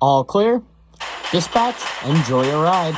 All clear. Dispatch, enjoy your ride.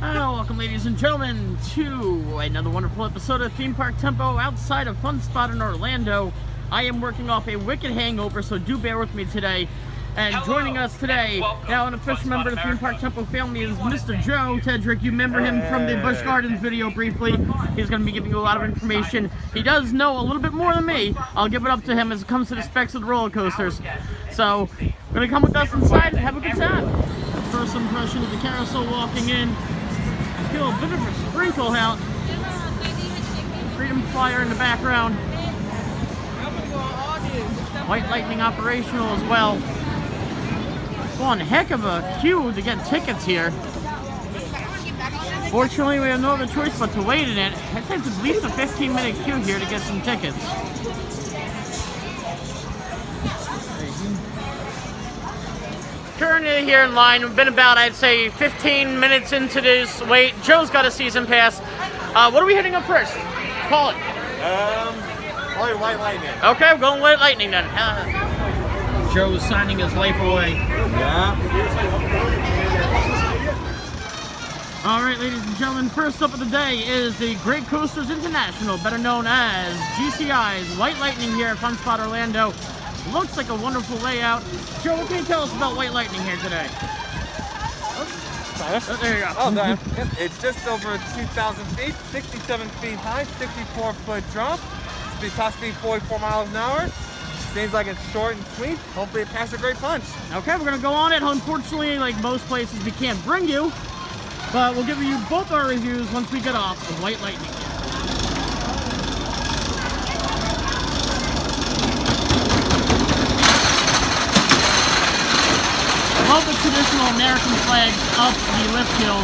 Welcome, ladies and gentlemen, to another wonderful episode of Theme Park Tempo outside of Fun Spot in Orlando. I am working off a wicked hangover, so do bear with me today. And joining us today, now an official member of the Theme Park Tempo family, is Mr. Joe Tedrick. You remember him from the Busch Gardens video briefly. He's going to be giving you a lot of information. He does know a little bit more than me. I'll give it up to him as it comes to the specs of the roller coasters. So, going to come with us inside and have a good time. First impression of the carousel walking in. I feel a bit of a sprinkle out. Freedom Flyer in the background. White Lightning operational as well. One heck of a queue to get tickets here. Fortunately, we have no other choice but to wait in it. I'd say it's at least a 15-minute queue here to get some tickets. Currently here in line, we've been about, I'd say, 15 minutes into this wait. Joe's got a season pass. What are we hitting up first? Call it. Probably White Lightning. Okay, we're going White Lightning then. Joe's signing his life away. Yeah. All right, ladies and gentlemen, first up of the day is the Great Coasters International, better known as GCI's White Lightning here at Fun Spot Orlando. Looks like a wonderful layout. Joe, what can you tell us about White Lightning here today? Oh, there you go. Oh, yep. It's just over 2,000 feet, 67 feet high, 64-foot drop. Top speed 44 miles an hour. Seems like it's short and sweet. Hopefully it packs a great punch. Okay, we're going to go on it. Unfortunately, like most places, we can't bring you. But we'll give you both our reviews once we get off of White Lightning. Love the traditional American flags up the lift hill.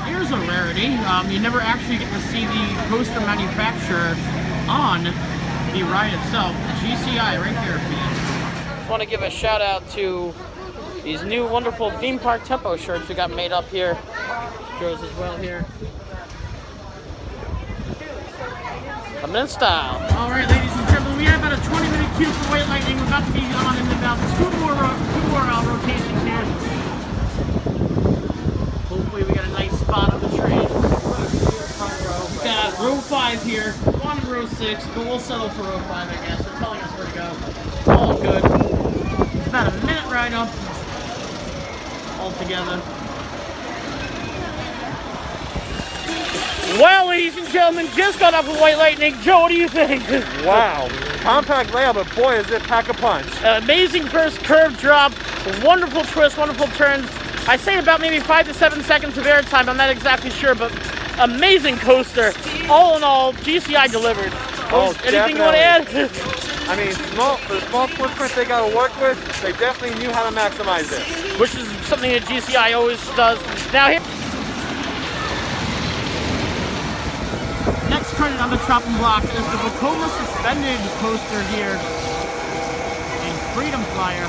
Here's a rarity. You never actually get to see the coaster manufacturer on the ride itself. The GCI right here for you. Just want to give a shout out to these new wonderful Theme Park Tempo shirts we got made up here. Joe's as well here. Coming in style. All right, ladies and gentlemen, we have about a 20-minute queue for White Lightning. We're about to be on in about two more rotations here. Hopefully, we got a nice spot on the train. We got row 5 here, one in row 6, but we'll settle for row 5, I guess. They're telling us where to go. All good. It's about a minute ride up altogether. Well, ladies and gentlemen, just got off with White Lightning. Joe, what do you think? Wow. Compact layout, but boy, does it pack a punch. Amazing first curve drop, wonderful twist, wonderful turns. I say about maybe 5 to 7 seconds of airtime. I'm not exactly sure, but amazing coaster. All in all, GCI delivered. Anything you want to add? I mean, for the small footprint they got to work with, they definitely knew how to maximize it. Which is something that GCI always does. Now here. Next credit on the chopping block is the Vekoma suspended coaster here in Freedom Flyer.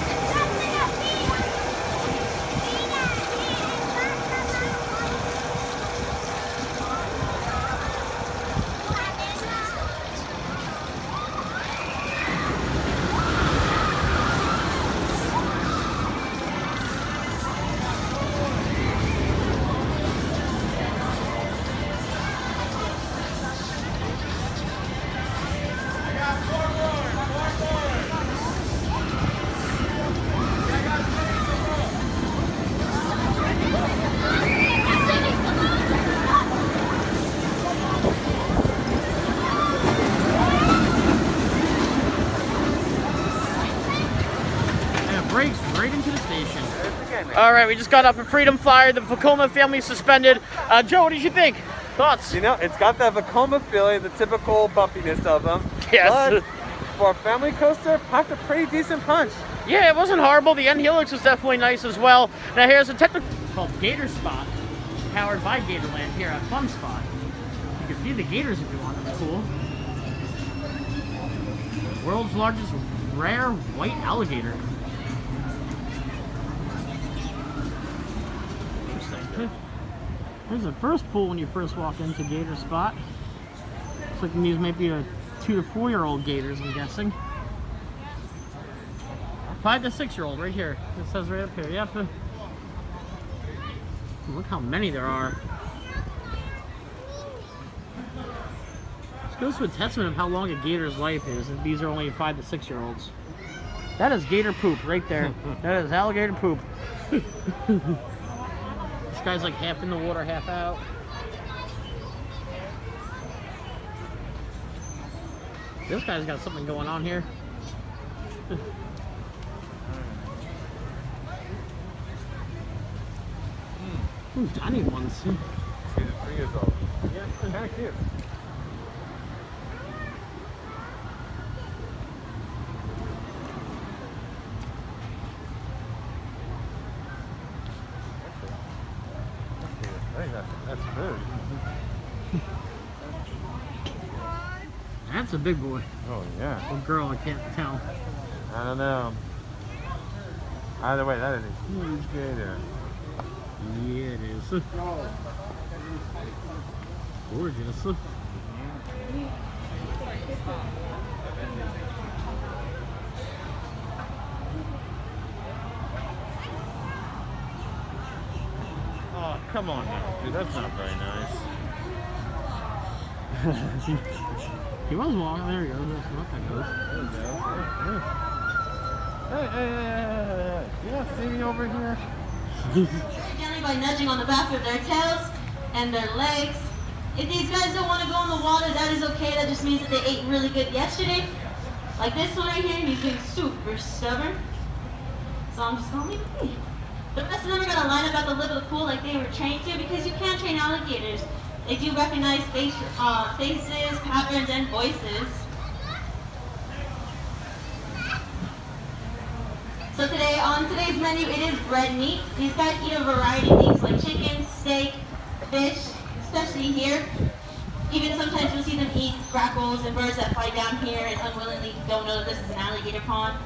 Brakes right into the station. All right, we just got up a Freedom Flyer. The Vekoma family suspended. Joe, what did you think? Thoughts? You know, it's got that Vekoma feeling, the typical bumpiness of them. Yes. For a family coaster, packed a pretty decent punch. Yeah, it wasn't horrible. The end helix was definitely nice as well. Now here's a technical called Gator Spot, powered by Gatorland here at Fun Spot. You can feed the gators if you want. That's cool. World's largest rare white alligator. Interesting. Here's the first pool when you first walk into Gator Spot. Looks like these might be a 2 to 4 year old gators, I'm guessing. 5 to 6 year old right here. It says right up here. You have to look how many there are. This goes to a testament of how long a gator's life is. And these are only 5 to 6 year olds. That is gator poop right there. That is alligator poop. This guy's like half in the water, half out. This guy's got something going on here. Ooh, tiny ones. He's 3 years old. Yeah, kind of cute. I think that's food. That's a big boy. Oh yeah. Or girl, I can't tell. I don't know. Either way, that is a huge gator. Yeah, it is. Gorgeous. Oh, come on now, dude. That's not very nice. He was walking. There he goes. That's not that goes. There we go. Hey. You not see me over here? Gently by nudging on the back of their tails and their legs. If these guys don't want to go in the water, that is okay. That just means that they ate really good yesterday. Like this one right here, he's being super stubborn. So I'm just going to leave it be. The rest of them are going to line up at the lip of the pool like they were trained to, because you can't train alligators. They do recognize faces, patterns, and voices. So today, on today's menu, it is red meat. These guys eat a variety of things like chicken, steak, fish, especially here. Even sometimes you'll see them eat grackles and birds that fly down here and unwillingly don't know that this is an alligator pond.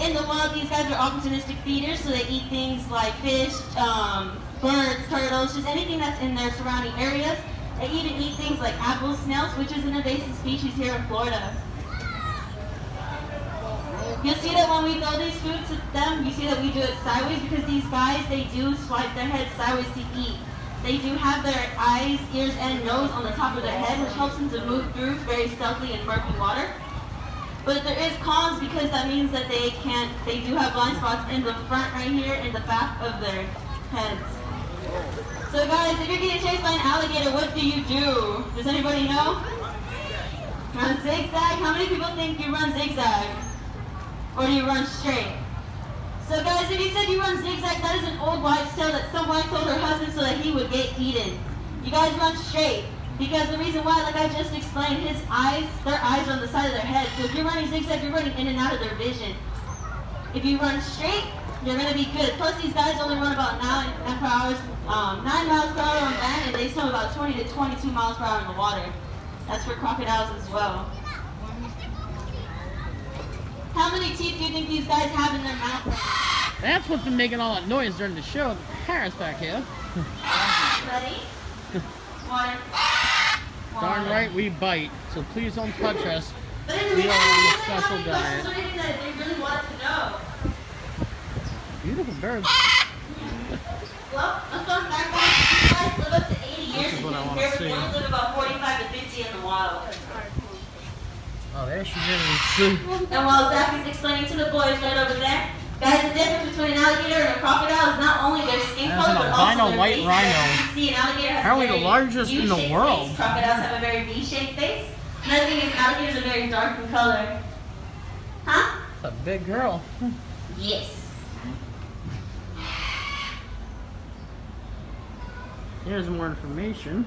In the wild, these guys are opportunistic feeders, so they eat things like fish, birds, turtles, just anything that's in their surrounding areas. They even eat things like apples, snails, which is an invasive species here in Florida. You'll see that when we throw these foods at them, you see that we do it sideways, because these guys, they do swipe their heads sideways to eat. They do have their eyes, ears, and nose on the top of their head, which helps them to move through very stealthily in murky water. But there is cons, because that means that they do have blind spots in the front right here and the back of their heads. So guys, if you're getting chased by an alligator, what do you do? Does anybody know? Run zigzag? How many people think you run zigzag? Or do you run straight? So guys, if you said you run zigzag, that is an old wives' tale that some wife told her husband so that he would get eaten. You guys run straight. Because the reason why, like I just explained, their eyes are on the side of their head. So if you're running zigzag, you're running in and out of their vision. If you run straight, you're going to be good. Plus, these guys only run about 9 miles per hour on land, and they swim about 20 to 22 miles per hour in the water. That's for crocodiles as well. How many teeth do you think these guys have in their mouth right now? That's what's been making all that noise during the show. Paris back here. Ready? Water. Darn right we bite, so please don't touch us. But in the We are on a how special many diet. questions or anything that they really wanted to know? Beautiful birds. Well, let's go back. These guys live up to 80 years This is if what you I wanna compare, but see. they only live about 45 to 50 in the wild. Oh, there she is. And while Zach is explaining to the boys right over there, guys, the difference between an alligator and a crocodile is not only their skin That's color, an but also albino their white face. rhino. As you see, an alligator has Apparently a very the largest in the U-shaped world. face. Crocodiles have a very V-shaped face. Another thing is alligators are very dark in color. Huh? It's a big girl. Yes. Here's more information.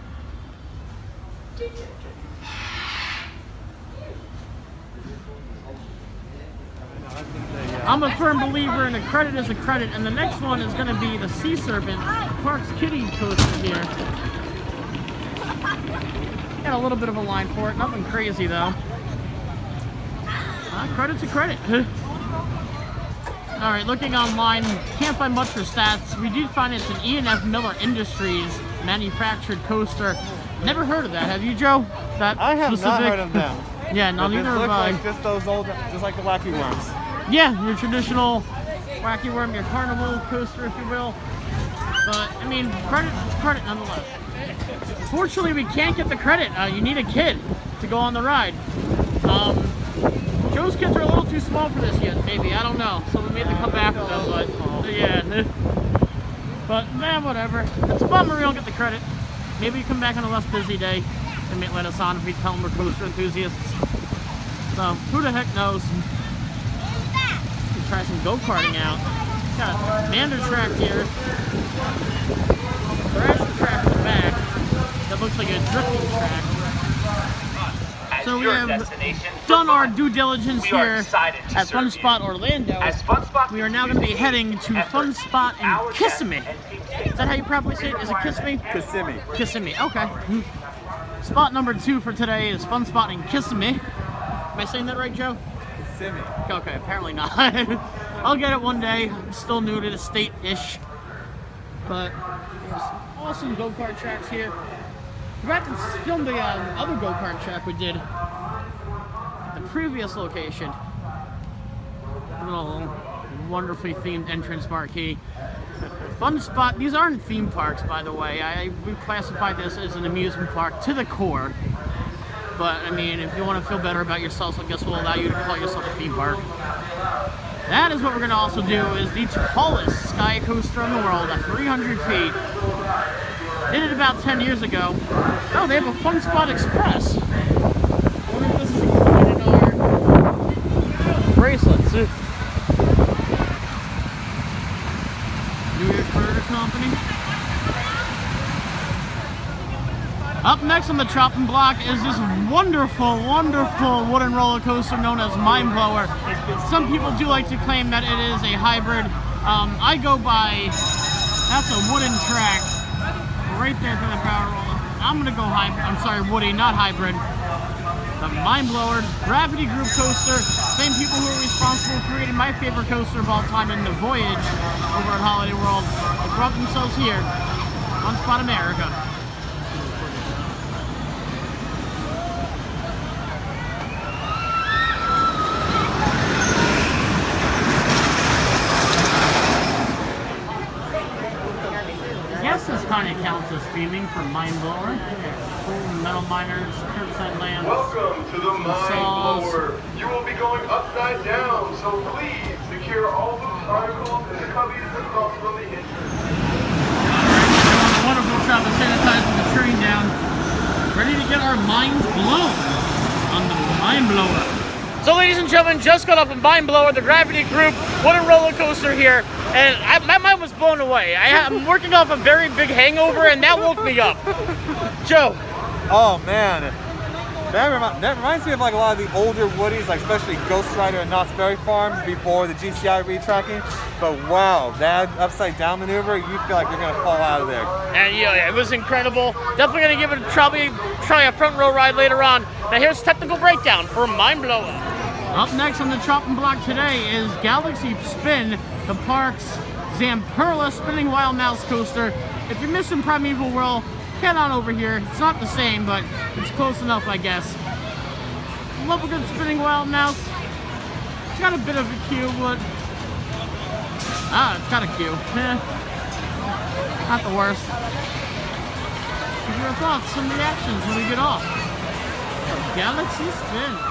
I'm a firm believer in a credit is a credit, and the next one is going to be the Sea Serpent Parks Kiddie coaster here. Got a little bit of a line for it, nothing crazy though. Credit's a credit. Alright, looking online, can't find much for stats. We did find it's an E&F Miller Industries manufactured coaster. Never heard of that, have you, Joe? That I have specific... not heard of them. Yeah, no, neither have I. Like just those old, just like the Wacky Worms. Yeah, your traditional Wacky Worm, your carnival coaster, if you will. But, I mean, credit is credit nonetheless. Fortunately, we can't get the credit. You need a kid to go on the ride. Joe's kids are a little too small for this yet, maybe. I don't know. So we made them come back with them, but yeah. But, whatever. It's a bummer we don't get the credit. Maybe we come back on a less busy day. They may let us on if we tell them we're coaster enthusiasts. So, who the heck knows? We can try some go-karting out. Got a Mander track here. Thrasher track in the back. That looks like a drifting track. So we have done our due diligence here at Fun Spot Orlando. We are now going to be heading to Fun Spot in Kissimmee. Is that how you properly say it? Is it Kissimmee? Kissimmee. Kissimmee, okay. Spot number 2 for today is Fun Spot in Kissimmee. Am I saying that right, Joe? Kissimmee. Okay, apparently not. I'll get it one day. I'm still new to the state-ish. But there's awesome go-kart tracks here. We got to film the other go-kart track we did at the previous location. A little wonderfully themed entrance marquee. Fun Spot. These aren't theme parks, by the way. We classify this as an amusement park to the core. But, I mean, if you want to feel better about yourself, I guess we'll allow you to call yourself a theme park. That is what we're going to also do, is the tallest sky coaster in the world at 300 feet. Did it about 10 years ago. Oh, they have a Fun Spot Express. I wonder if this is included in our bracelets. New York Burger Company. Up next on the chopping block is this wonderful, wonderful wooden roller coaster known as Mind Blower. Some people do like to claim that it is a hybrid. I go by, that's a wooden track right there for the power roller. I'm gonna go Woody, not hybrid. The Mind Blower Gravity Group coaster. Same people who are responsible for creating my favorite coaster of all time in the Voyage over at Holiday World. They brought themselves here, Fun Spot America. This kind of counts as streaming for Mind Blower. Cool metal miners, curbside lamps. Welcome to the Mind Blower. You will be going upside down, so please secure all loose articles in the cubbies across from the entrance. Alright, a wonderful job of sanitizing the train down. Ready to get our minds blown on the Mind Blower. So, ladies and gentlemen, just got off of Mind Blower, the Gravity Group wooden roller coaster here, and my mind was blown away. I'm working off a very big hangover, and that woke me up. Joe. Oh man, that reminds me of like a lot of the older Woodies, like especially Ghost Rider and Knott's Berry Farm before the GCI retracking. But wow, that upside down maneuver, you feel like you're gonna fall out of there. And yeah, it was incredible. Definitely gonna give it try a front row ride later on. Now here's technical breakdown for Mind Blower. Up next on the chopping block today is Galaxy Spin, the park's Zamperla spinning wild mouse coaster. If you're missing Primeval Whirl, head on over here. It's not the same, but it's close enough, I guess. Love a good spinning wild mouse. It's got a bit of a queue, but it's got a queue. Not the worst. Give your thoughts and reactions when we get off. Galaxy Spin.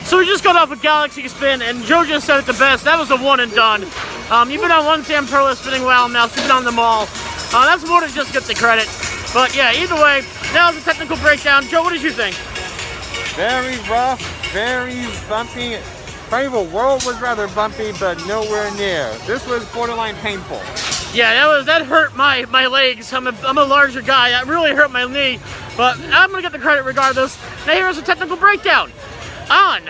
So So we just got off a Galaxy spin, and Joe just said it the best. That was a one and done. You've been on one Sam Pro spinning wild mouse. You've been on them all. That's more than just get the credit. But yeah, either way, that was a technical breakdown. Joe, what did you think? Very rough, very bumpy. Primal World was rather bumpy, but nowhere near. This was borderline painful. Yeah, that hurt my legs. I'm a larger guy. That really hurt my knee. But I'm gonna get the credit regardless. Now here's a technical breakdown on.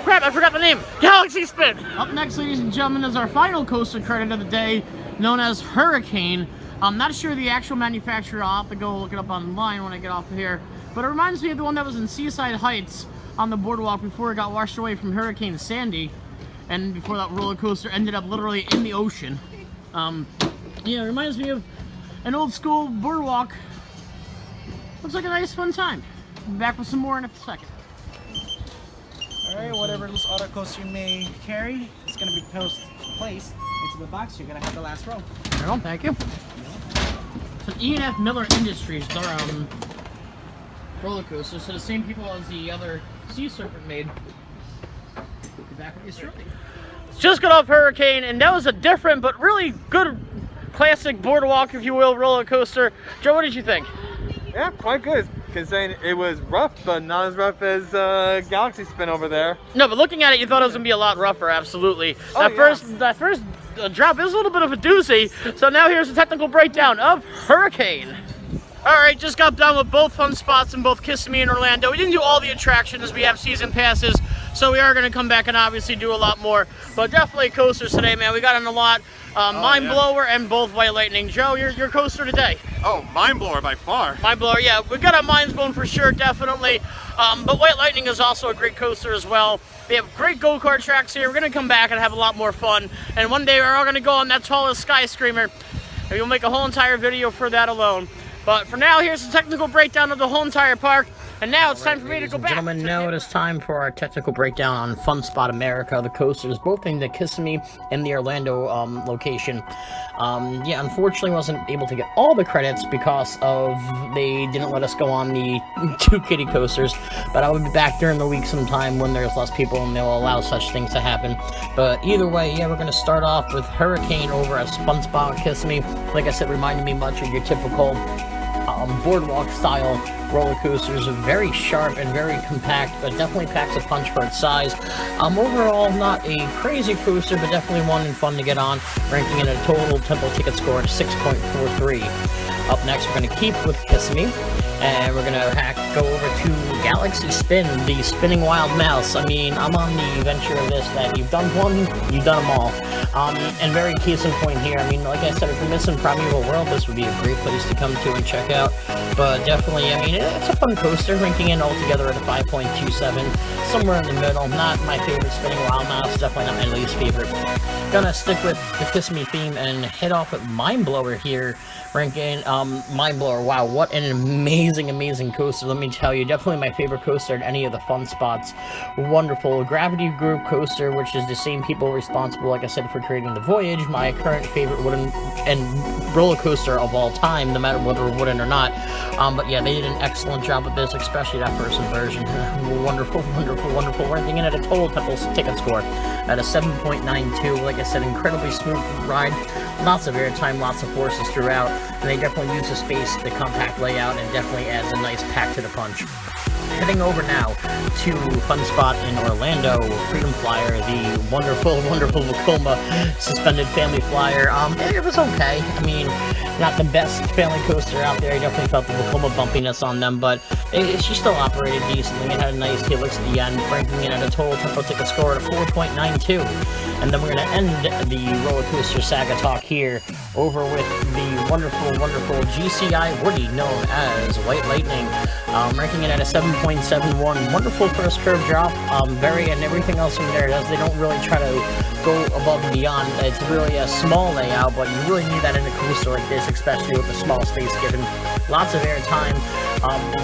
Crap, I forgot the name. Galaxy Spin. Up next, ladies and gentlemen, is our final coaster credit of the day, known as Hurricane. I'm not sure the actual manufacturer. I'll have to go look it up online when I get off of here. But it reminds me of the one that was in Seaside Heights on the boardwalk before it got washed away from Hurricane Sandy, and before that roller coaster ended up literally in the ocean. Yeah, it reminds me of an old school boardwalk. Looks like a nice fun time. I'll be back with some more in a second. Alright, whatever loose auto coaster you may carry, it's going to be placed into the box. You're going to have the last row. There you go, thank you. So E&F Miller Industries, they're roller coaster, so the same people as the other Sea Serpent made. Be back with you shortly. Just got off Hurricane, and that was a different but really good classic boardwalk, if you will, roller coaster. Joe, what did you think? Yeah, quite good. Considering it was rough, but not as rough as Galaxy Spin over there. No, but looking at it, you thought it was gonna be a lot rougher. Absolutely. That first drop is a little bit of a doozy. So now here's a technical breakdown of Hurricane. All right, just got done with both fun spots in both Kissimmee and Orlando. We didn't do all the attractions. We have season passes, so we are going to come back and obviously do a lot more. But definitely coasters today, man. We got in a lot. Mind Blower and both White Lightning. Joe, your coaster today. Oh, Mind Blower by far. Mind Blower, yeah. We got a Mind Blown for sure, definitely. But White Lightning is also a great coaster as well. They have great go-kart tracks here. We're going to come back and have a lot more fun. And one day we're all going to go on that tallest skyscraper. And we'll make a whole entire video for that alone. But for now, here's a technical breakdown of the whole entire park. And now it's time for me to go back. Gentlemen, now it is time for our technical breakdown on Fun Spot America, the coasters, both in the Kissimmee and the Orlando location. Yeah, unfortunately wasn't able to get all the credits because of they didn't let us go on the 2 kiddie coasters. But I will be back during the week sometime when there's less people and they'll allow such things to happen. But either way, yeah, we're going to start off with Hurricane over at Fun Spot Kissimmee. Like I said, reminded me much of your typical boardwalk style roller coasters, very sharp and very compact, but definitely packs a punch for its size. Overall, not a crazy coaster, but definitely one and fun to get on, ranking in a total tempo ticket score of 6.43. Up next, we're going to keep with Kissimmee, and we're going to go over to Galaxy Spin, the spinning wild mouse. I mean, I'm on the venture of this that you've done one, you've done them all. And very case in point here. I mean, like I said, if you're missing Primeval World, this would be a great place to come to and check out. But definitely, I mean, it's a fun coaster, ranking in altogether at a 5.27, somewhere in the middle. Not my favorite spinning wild mouse, definitely not my least favorite. Gonna stick with the Kissimmee theme and head off with Mind Blower here, ranking Mind Blower. Wow, what an amazing coaster. Let me tell you, definitely my favorite coaster at any of the fun spots. Wonderful Gravity Group coaster, which is the same people responsible, like I said, for creating the Voyage, my current favorite wooden and roller coaster of all time, no matter whether wooden or not. But yeah, they did an excellent job with this, especially that first version. Wonderful, ranking in at a total ticket score at a 7.92. Like I said, incredibly smooth ride, lots of airtime, lots of forces throughout, and they definitely use the space, the compact layout, and definitely adds a nice pack to the punch. Heading over now to Fun Spot in Orlando, Freedom Flyer, the wonderful Vekoma suspended family flyer. It was okay. I mean, not the best family coaster out there. I definitely felt the Vekoma bumpiness on them, but she still operated decently. It had a nice helix at the end, ranking it at a total tempo ticket score at a 4.92. And then we're going to end the roller coaster saga talk here over with the wonderful GCI Woody, known as White Lightning, ranking it at a 7.71. Wonderful first curve drop, and everything else from there. They don't really try to go above and beyond. It's really a small layout, but you really need that in a coaster like this, especially with the small space given. Lots of airtime,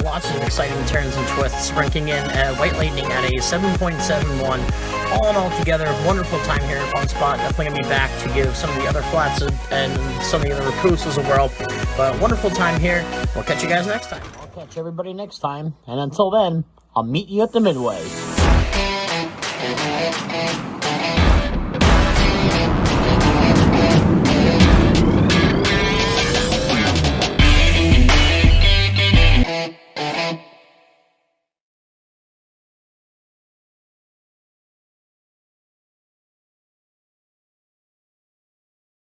lots of exciting turns and twists, ranking in White Lightning at a 7.71. All in all together, wonderful time here at Fun Spot. Definitely going to be back to give some of the other flats and some of the other coasters a whirl. But wonderful time here. We'll catch you guys next time. I'll catch everybody next time. And until then, I'll meet you at the Midway.